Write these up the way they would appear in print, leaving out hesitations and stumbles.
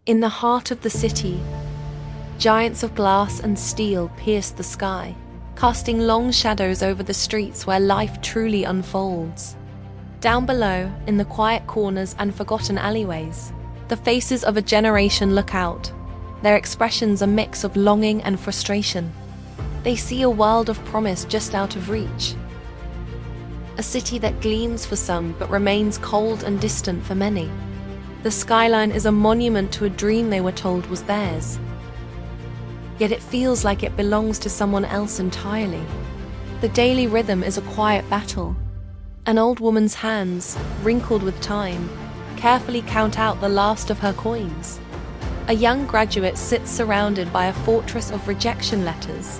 In the heart of the city, giants of glass and steel pierce the sky, casting long shadows over the streets where life truly unfolds. Down below, in the quiet corners and forgotten alleyways, the faces of a generation look out, their expressions a mix of longing and frustration. They see a world of promise just out of reach. A city that gleams for some but remains cold and distant for many. The skyline is a monument to a dream they were told was theirs. Yet it feels like it belongs to someone else entirely. The daily rhythm is a quiet battle. An old woman's hands, wrinkled with time, carefully count out the last of her coins. A young graduate sits surrounded by a fortress of rejection letters,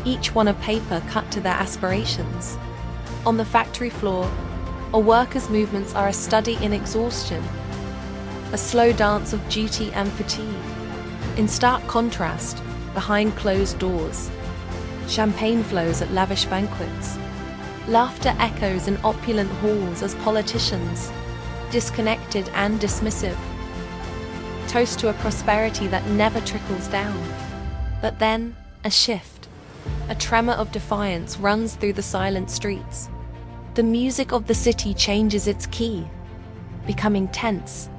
each one of paper cut to their aspirations. On the factory floor, a worker's movements are a study in exhaustion, a slow dance of duty and fatigue. In stark contrast, behind closed doors, champagne flows at lavish banquets. Laughter echoes in opulent halls as politicians, disconnected and dismissive, toast to a prosperity that never trickles down. But then, a shift. A tremor of defiance runs through the silent streets. The music of the city changes its key, becoming tense,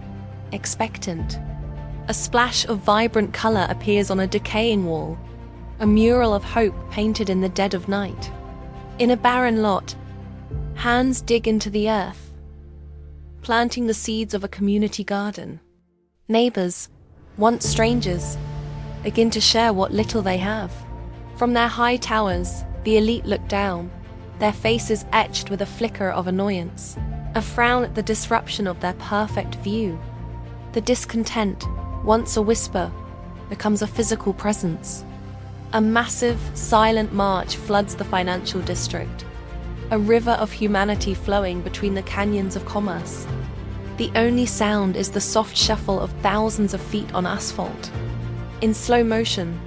expectant. A splash of vibrant color appears on a decaying wall, a mural of hope painted in the dead of night. In a barren lot, hands dig into the earth, planting the seeds of a community garden. Neighbors, once strangers, begin to share what little they have. From their high towers, the elite look down, their faces etched with a flicker of annoyance, a frown at the disruption of their perfect view. The discontent, once a whisper, becomes a physical presence. A massive, silent march floods the financial district, a river of humanity flowing between the canyons of commerce. The only sound is the soft shuffle of thousands of feet on asphalt. In slow motion,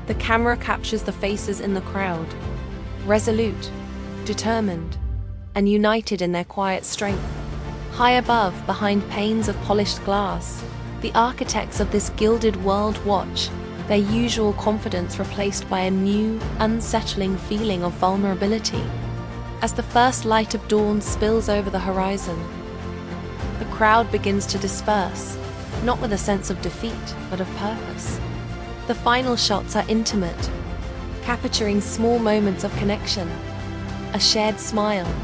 the camera captures the faces in the crowd, resolute, determined, and united in their quiet strength. High above, behind panes of polished glass, the architects of this gilded world watch, their usual confidence replaced by a new, unsettling feeling of vulnerability. As the first light of dawn spills over the horizon, the crowd begins to disperse, not with a sense of defeat, but of purpose. The final shots are intimate, capturing small moments of connection. A shared smile,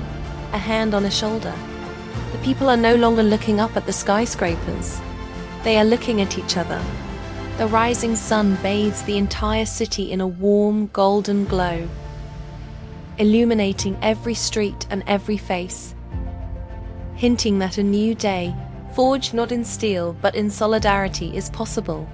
a hand on a shoulder. The people are no longer looking up at the skyscrapers. They are looking at each other. The rising sun bathes the entire city in a warm, golden glow, illuminating every street and every face, hinting that a new day, forged not in steel but in solidarity, is possible.